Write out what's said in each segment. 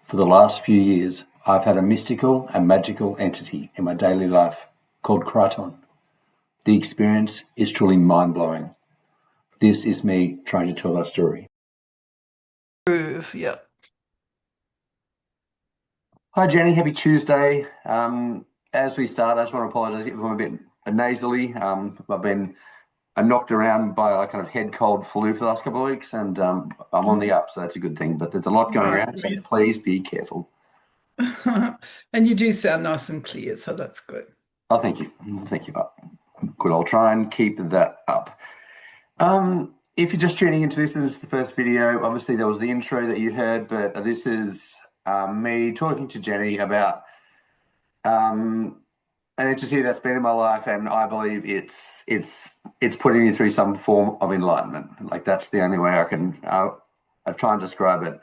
For the last few years, I've had a mystical and magical entity in my daily life called Crichton. The experience is truly mind-blowing. This is me trying to tell that story. Yeah. Hi Jenny, happy Tuesday. As we start, I just want to apologise if I'm a bit nasally. I've been knocked around by a kind of head cold flu for the last couple of weeks, and I'm on the up, so that's a good thing. But there's a lot going No around, so worries. please be careful. And you do sound nice and clear, so that's good. Oh, thank you. Thank you. Good, I'll try and keep that up. If you're just tuning into this and it's the first video, obviously there was the intro that you heard, but this is me talking to Jenny about an entity that's been in my life, and I believe it's putting me through some form of enlightenment. Like, that's the only way I can I try and describe it.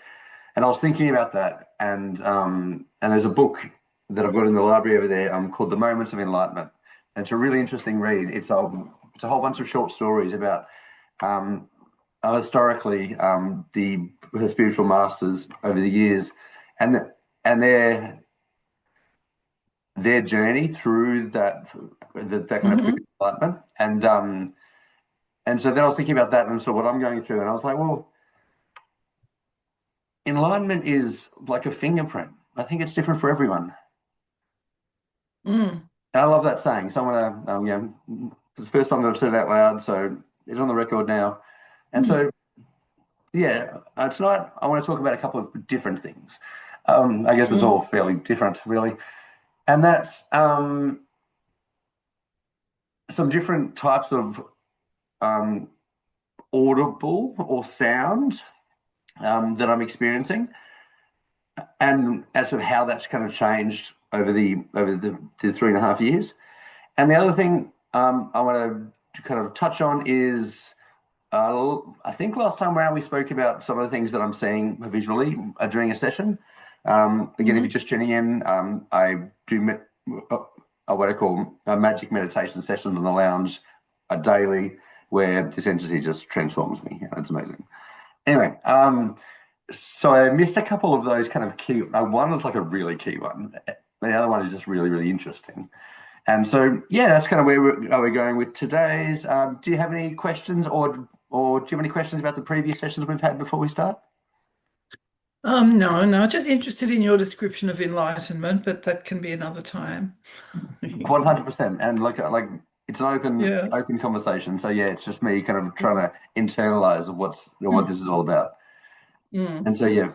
And I was thinking about that, and there's a book that I've got in the library over there called The Moments of Enlightenment. And it's a really interesting read. It's a whole bunch of short stories about historically the spiritual masters over the years, and their journey through that kind of enlightenment. And so then I was thinking about that, and so what I'm going through, and I was like, well, enlightenment is like a fingerprint. I think it's different for everyone. Mm. And I love that saying. So I'm gonna, it's the first time that I've said it out loud, so it's on the record now. And so, yeah, tonight I want to talk about a couple of different things. I guess it's all fairly different, really. And that's some different types of audible or sound that I'm experiencing, and as of how that's kind of changed over the 3.5 years. And the other thing I want to kind of touch on is I think last time around we spoke about some of the things that I'm seeing visually during a session. Again, if you're just tuning in, I do what I call magic meditation sessions on the lounge daily, where this entity just transforms me. It's amazing. Anyway, so I missed a couple of those kind of key. One was like a really key one. The other one is just really, really interesting. And so, yeah, that's kind of where we're going with today's. Do you have any questions, or do you have any questions about the previous sessions we've had before we start? No, just interested in your description of enlightenment, but that can be another time. 100%. And like it's an Yeah. open conversation. So yeah, it's just me kind of trying to internalize what this is all about. Mm. And so yeah.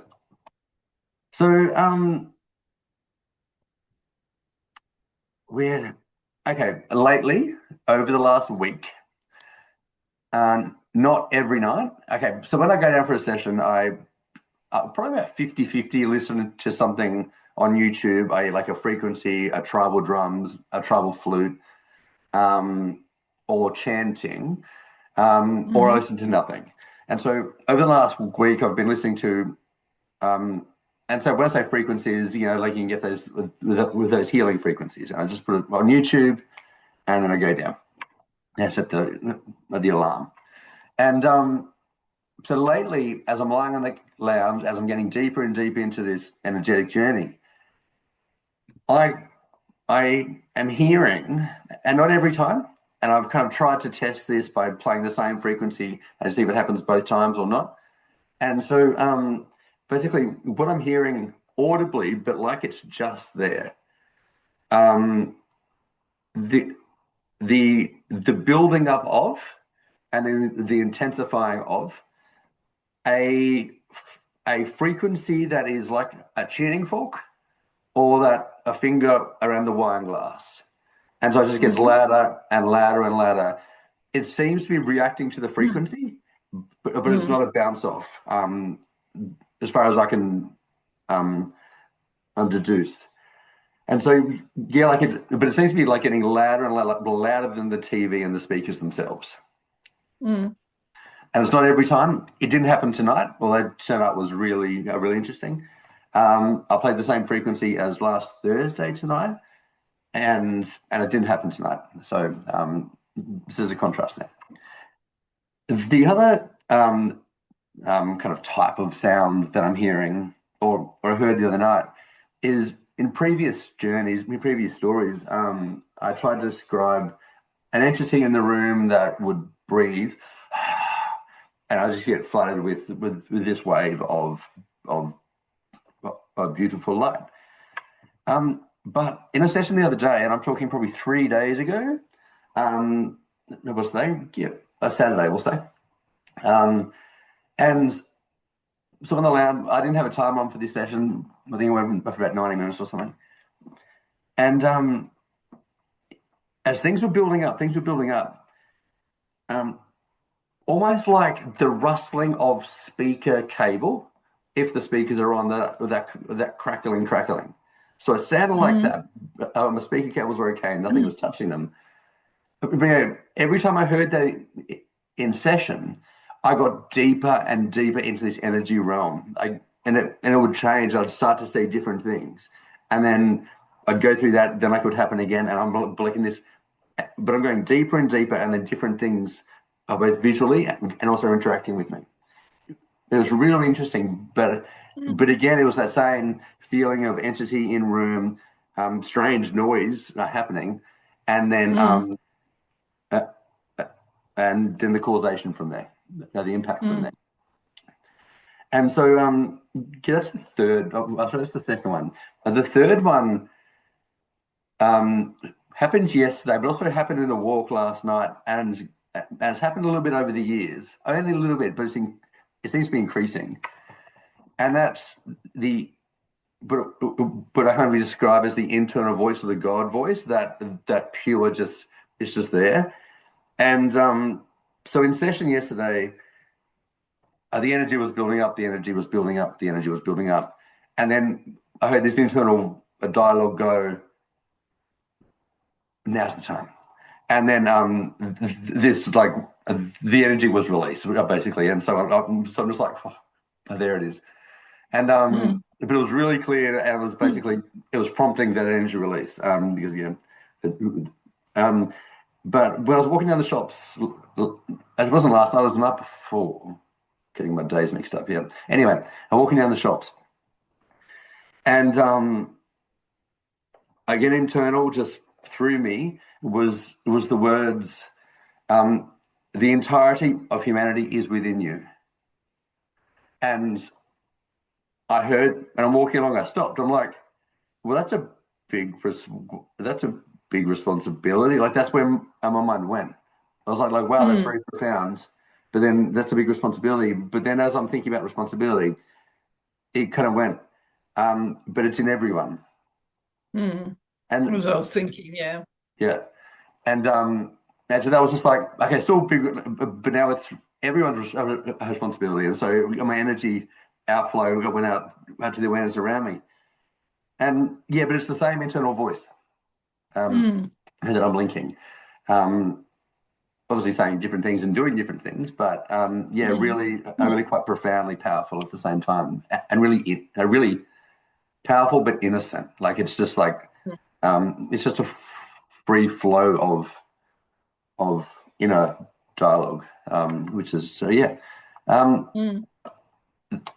So we're okay. Lately, over the last week, not every night. Okay, so when I go down for a session, I probably about 50-50 listen to something on YouTube, like a frequency, a tribal drums, a tribal flute, or chanting, or I listen to nothing. And so over the last week, I've been listening to, and so when I say frequencies, like you can get those with those healing frequencies. And I just put it on YouTube, and then I go down. I set the alarm. And so lately, as I'm lying on the lounge, as I'm getting deeper and deeper into this energetic journey, I am hearing, and not every time, and I've kind of tried to test this by playing the same frequency and see if it happens both times or not. And so basically what I'm hearing audibly, but like it's just there, the the building up of, and then the intensifying of a frequency that is like a tuning fork, or that a finger around the wine glass. And so it just gets louder and louder and louder. It seems to be reacting to the frequency, but it's not a bounce off, as far as I can deduce. And so, yeah, but it seems to be like getting louder and louder than the TV and the speakers themselves. Mm. And it's not every time. It didn't happen tonight, although tonight was really, really interesting. I played the same frequency as last Thursday tonight, and it didn't happen tonight. So this is a contrast there. The other kind of type of sound that I'm hearing or I heard the other night is in previous journeys, in previous stories, I tried to describe an entity in the room that would breathe, and I just get flooded with this wave of of beautiful light. But in a session the other day, and I'm talking probably 3 days ago, what's the day? Yeah, a Saturday, we'll say. And so on the lounge, I didn't have a time on for this session. I think it went for about 90 minutes or something. And as things were building up, um, almost like the rustling of speaker cable, if the speakers are on that crackling. So it sounded like Mm. that. The speaker cables were okay, nothing was touching them. But, every time I heard that in session, I got deeper and deeper into this energy realm. And it would change. I'd start to see different things, and then I'd go through that. Then it would happen again, and I'm blinking this, but I'm going deeper and deeper, and then different things are both visually and also interacting with me. It was really interesting, but again, it was that same feeling of entity in room, strange noise happening, and then Mm. uh, the causation from there, the impact from Mm. there. And so yeah, that's the third. I'll show that's the second one. The third one happened yesterday, but also happened in the walk last night, and it's happened a little bit over the years, only a little bit, but it seems to be increasing. And that's the but I can be described as the internal voice or the God voice, that pure, just it's just there. And so in session yesterday, the energy was building up, the energy was building up, the energy was building up. And then I heard this internal dialogue go, now's the time. And then this, like, the energy was released, basically. And so I'm just like, oh, there it is. And Mm. but it was really clear, and it was basically, it was prompting that energy release. Because um, but when I was walking down the shops, it wasn't last night, it was the night before. Getting my days mixed up here. Anyway, I'm walking down the shops, and again, internal, just through me was the words, "The entirety of humanity is within you." And I heard, and I'm walking along. I stopped. I'm like, "Well, that's a big responsibility." Like that's where my mind went. I was like, "Wow, that's Mm. very profound." But then that's a big responsibility. But then as I'm thinking about responsibility, it kind of went, but it's in everyone. Mm. And As I was thinking, yeah. yeah, and so that was just like, okay, still big, but now it's everyone's responsibility. And so my energy outflow went out to the awareness around me. And yeah, but it's the same internal voice Mm. that I'm linking. Um, Obviously saying different things and doing different things, but yeah, Mm. really quite profoundly powerful at the same time, and really powerful but innocent. Like it's just like it's just a free flow of inner dialogue, which is so yeah. Um, Mm.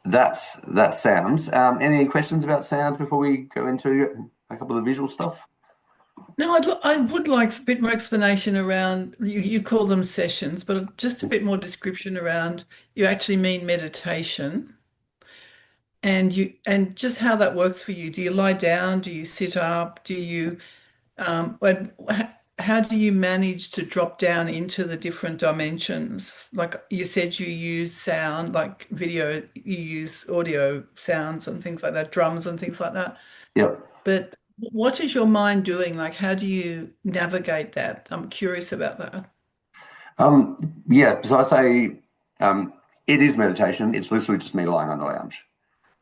that sounds. Any questions about sounds before we go into a couple of the visual stuff? No, I would like a bit more explanation around, you call them sessions, but just a bit more description around, you actually mean meditation, and just how that works for you. Do you lie down? Do you sit up? Do you how do you manage to drop down into the different dimensions? Like you said, you use sound, like video, you use audio sounds and things like that, drums and things like that. Yep. But what is your mind doing? Like, how do you navigate that? I'm curious about that. Yeah. So I say it is meditation. It's literally just me lying on the lounge.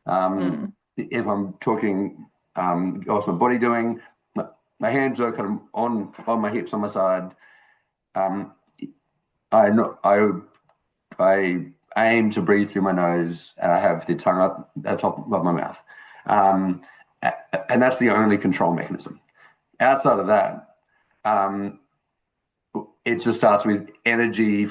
Mm. If I'm talking, what's my body doing? My hands are kind of on my hips on my side. Um, I not I aim to breathe through my nose, and I have the tongue up at the top of my mouth, um, and that's the only control mechanism. Outside of that, um, it just starts with energy,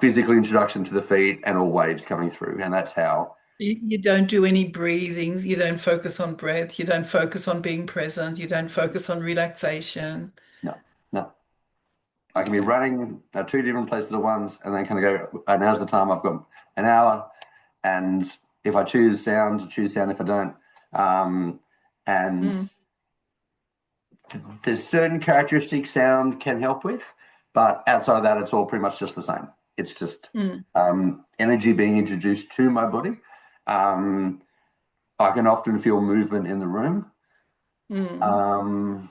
physical introduction to the feet, and all waves coming through, and that's how. You don't do any breathing. You don't focus on breath. You don't focus on being present. You don't focus on relaxation. No, no. I can be Okay. running two different places at once, and then kind of go. Now's the time. I've got an hour, and if I choose sound, choose sound. If I don't, and Mm, there's certain characteristics sound can help with, but outside of that, it's all pretty much just the same. It's just mm, energy being introduced to my body. Um, I can often feel movement in the room. mm. Um,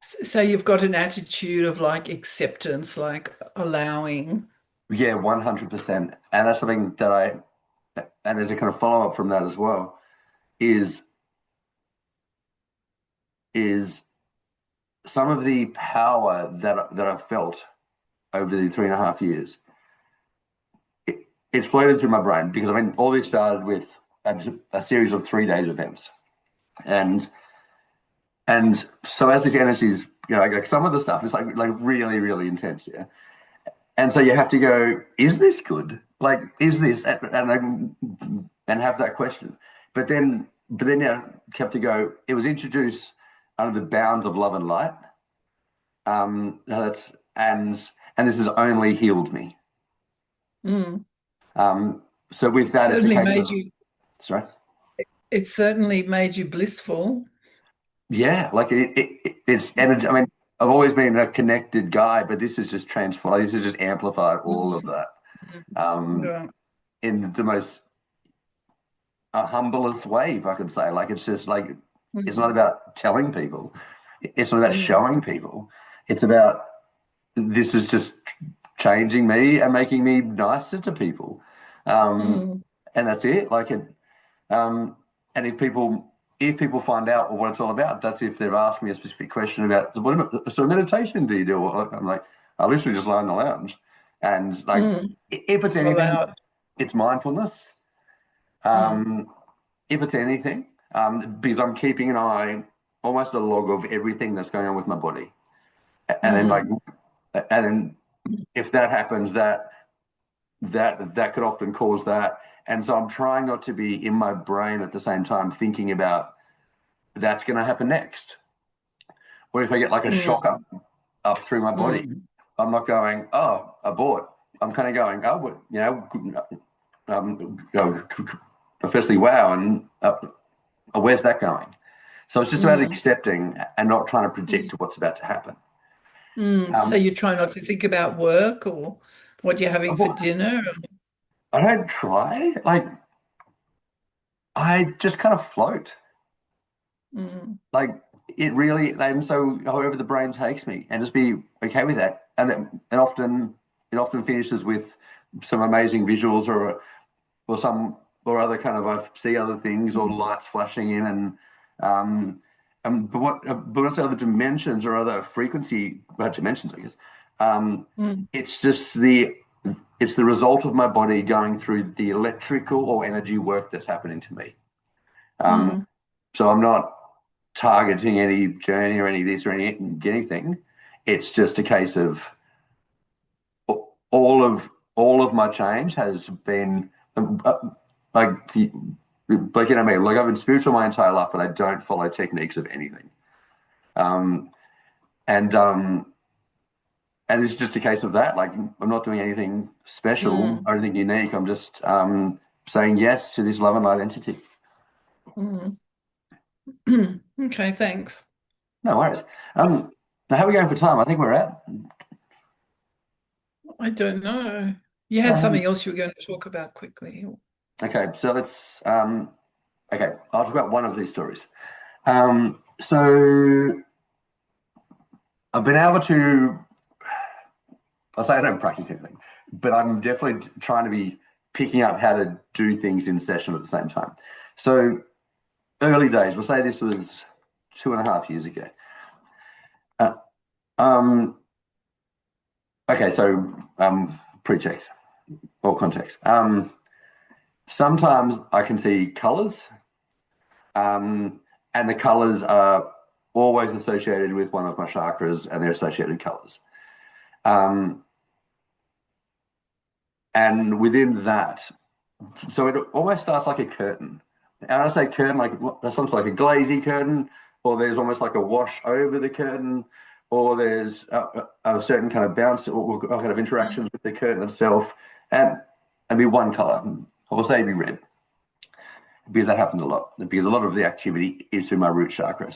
So you've got an attitude of like acceptance, like allowing. yeah, 100%. And that's something that and there's a kind of follow up from that as well, is is some of the power that I've felt over the 3.5 years. It's floated through my brain because I mean, all this started with a series of 3 days events, and so as this energy is, like some of the stuff is like really really intense, yeah. And so you have to go, is this good? Like, is this and have that question. But then you have to go. It was introduced under the bounds of love and light. That's and this has only healed me. Mm. So with that, it's a Certainly case made of you, sorry. it certainly made you blissful. Yeah, like it's energy. I mean, I've always been a connected guy, but this is just transformed. This has just amplified all of Mm, that mm. um, Yeah. in the most humblest way, if I could say. Like it's just like it's not Mm, about telling people. It's not about mm, showing people. It's about this is just changing me and making me nicer to people. Um, mm, and that's it. Like it. Um, and if people find out what it's all about, that's if they've asked me a specific question about what sort of meditation do you do? I'm like, I literally just lie in the lounge, and like mm. if it's anything, Allowed. it's mindfulness. Mm, Um, if it's anything, because I'm keeping an eye, almost a log of everything that's going on with my body, and then like, mm, and then if that happens, that could often cause that. And so I'm trying not to be in my brain at the same time thinking about that's going to happen next. Or if I get like a shock mm, up through my body, mm, I'm not going, oh, abort. I'm kind of going, oh, firstly, wow, and where's that going? So it's just about mm, accepting and not trying to predict mm, what's about to happen. So Um, you try not to think about work or what you're having for abort. dinner. I don't try. Like I just kind of float. Mm, Like it really, and so however the brain takes me, and just be okay with that. And it often finishes with some amazing visuals or some or other kind of I see other things or mm, lights flashing in um but what's the other dimensions or other frequency dimensions, I guess. mm, It's just the result of my body going through the electrical or energy work that's happening to me. Um, mm, so I'm not targeting any journey or any this or anything. It's just a case of all of my change has been like like you know me. Like I've been spiritual my entire life, but I don't follow techniques of anything. Um, and it's just a case of that. Like I'm not doing anything special mm, or anything unique. I'm just saying yes to this love and light entity. mm. Okay, thanks. No worries. Now how are we going for time? I think we're at. I don't know. You had something Um, else you were going to talk about quickly. okay, so let's. Okay, I'll talk about one of these stories. So I've been able to. I'll say I don't practice anything, but I'm definitely trying to be picking up how to do things in session at the same time. So early days, we'll say this was 2.5 years ago. Uh, um, okay, so pretext or context. Sometimes I can see colors, and the colors are always associated with one of my chakras and their associated colors. Um, And within that, so it almost starts like a curtain. And I say curtain, like there's something like a glazy curtain, or there's almost like a wash over the curtain, or there's a certain kind of bounce or kind of interactions with the curtain itself, and be one color. I will say be red because that happens a lot. Because a lot of the activity is through my root chakra.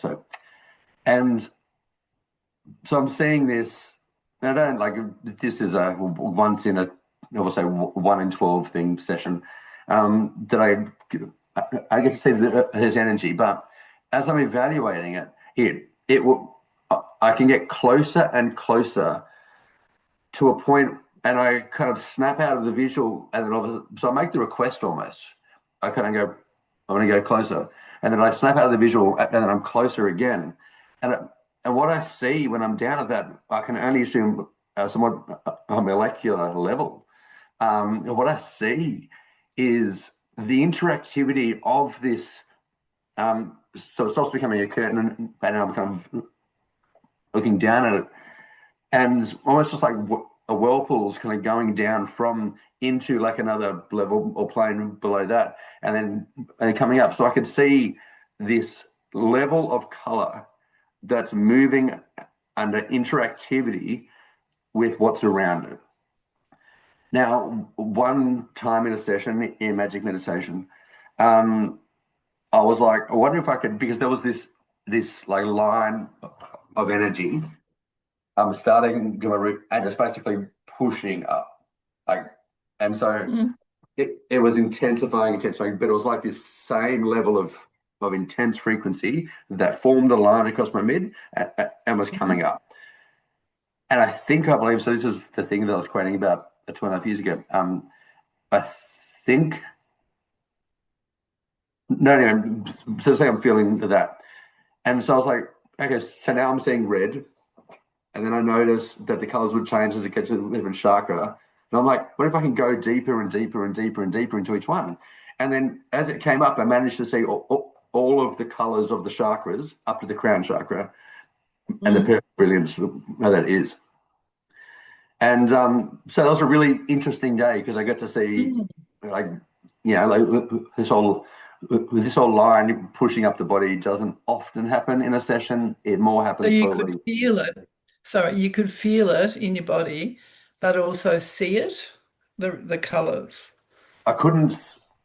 And so I'm seeing this. I don't like this is a once in a I will say 1 in 12 thing session that I get to see his energy, but as I'm evaluating it, it will I can get closer and closer to a point, and I kind of snap out of the visual, and then so I make the request almost. I kind of go, I want to go closer, and then I snap out of the visual, and then I'm closer again, and what I see when I'm down at that, I can only assume somewhat a molecular level. What I see is the interactivity of this. So it stops becoming a curtain, and I'm kind of looking down at it, and almost just like a whirlpool is kind of going down from into like another level or plane below that, and then coming up. So I could see this level of color that's moving under interactivity with what's around it. Now, one time in a session in magic meditation, I was like, I wonder if I could, because there was this like line of energy starting to my root and just basically pushing up, like, and so it was intensifying, but it was like this same level of intense frequency that formed a line across my mid and was coming up. And I believe, so this is the thing that I was quoting about 2.5 years ago. I think, no, so say I'm feeling that. And so I was like, okay, so now I'm seeing red. And then I noticed that the colors would change as it gets to a different chakra. And I'm like, what if I can go deeper and deeper and deeper and deeper into each one? And then as it came up, I managed to see all of the colors of the chakras up to the crown chakra and the perfect brilliance that is. And so that was a really interesting day because I got to see, like, like this whole line pushing up the body doesn't often happen in a session. It more happens So you probably. could feel it. Sorry, you could feel it in your body, but also see it, the colors. I couldn't.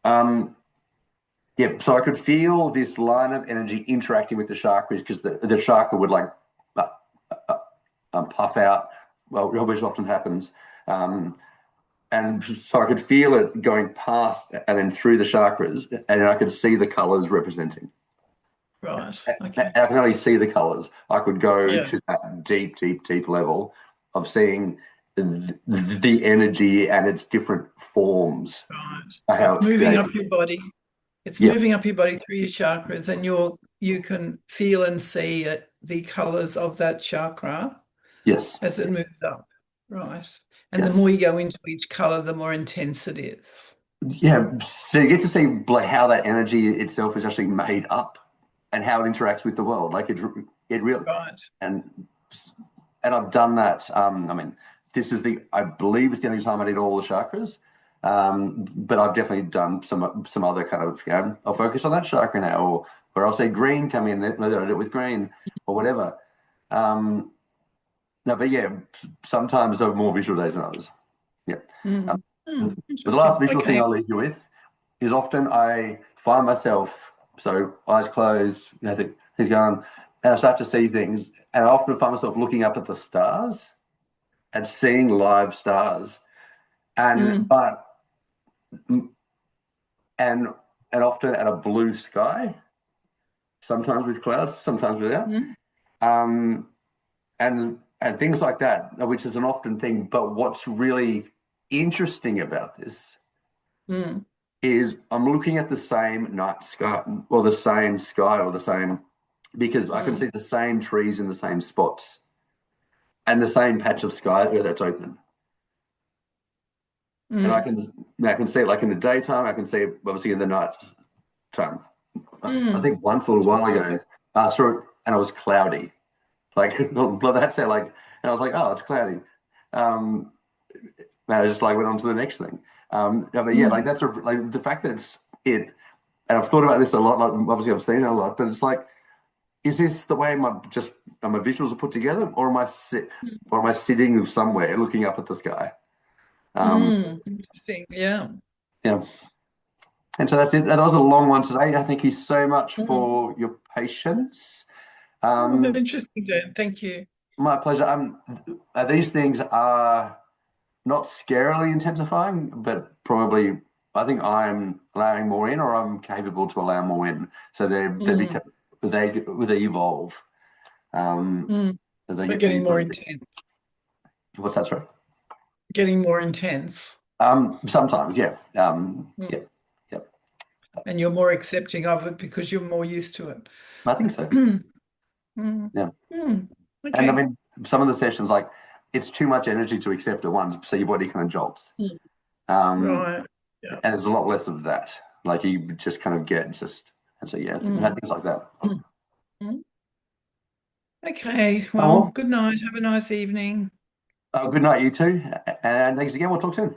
Um, yeah, so I could feel this line of energy interacting with the chakras because the chakra would like uh, puff out. Well, which often happens. And so I could feel it going past and then through the chakras, and I could see the colors representing. Right. Okay. I can only see the colors. I could go Yeah. to that deep, deep, deep level of seeing the energy and its different forms, Right. how It's it's moving created. up your body. It's Yeah. moving up your body through your chakras, and you can feel and see it, the colors of that chakra Yes. as it Yes. moves up. Right. And the Yes. more you go into each color, the more intense it is. Yeah. So you get to see how that energy itself is actually made up and how it interacts with the world. Like it really, Right. and I've done that. I mean, I believe it's the only time I did all the chakras. But I've definitely done some other kind of, I'll focus on that chakra now, or I'll say green come in, whether I do it with green or whatever. No, but yeah, sometimes there are more visual days than others. Yeah. The last Interesting. visual thing Okay. I'll leave you with is often I find myself, so eyes closed, things going, and I start to see things, and I often find myself looking up at the stars and seeing live stars, and Mm. but and often at a blue sky, sometimes with clouds, sometimes without, Mm. um, and things like that, which is an often thing. But what's really interesting about this Mm. is I'm looking at the same night sky, or the same sky, or the same, because I can Mm. see the same trees in the same spots and the same patch of sky where that's open. And Mm. I can see it like in the daytime. I can see it obviously in the night time. I Mm. think once a little while ago, I saw it and it was cloudy. Like, well, that's it. Like, and I was like, oh, it's cloudy. Um, and I just like went on to the next thing. Yeah, but yeah, like Mm, that's like the fact that it's it, and I've thought about this a lot. Like obviously, I've seen it a lot, but it's like, is this the way my visuals are put together, or am I sitting somewhere looking up at the sky? Um, interesting. Yeah. yeah, and so that's it. That was a long one today. I thank you so much Mm. for your patience. That was Um, interesting, Dan. Thank you. my pleasure. These things are not scarily intensifying, but probably I think I'm allowing more in, or I'm capable to allow more in. So they Mm, become they evolve mm. as they They're get getting deeper more and deeper. intense. What's that, sorry? Getting more intense. Sometimes, yeah, Mm. yeah, yeah. And you're more accepting of it because you're more used to it. I think so. Mm. Yeah, Mm. and I Okay. mean, some of the sessions like it's too much energy to accept at once, so your body kind of jolts. Mm. Um, Right. Yeah. and there's a lot less of that. Like you just kind of get just, and so yeah, Mm. things like that. Mm. Mm. Okay. Oh, Well, good night. Have a nice evening. good night, you two, and thanks again. We'll talk soon.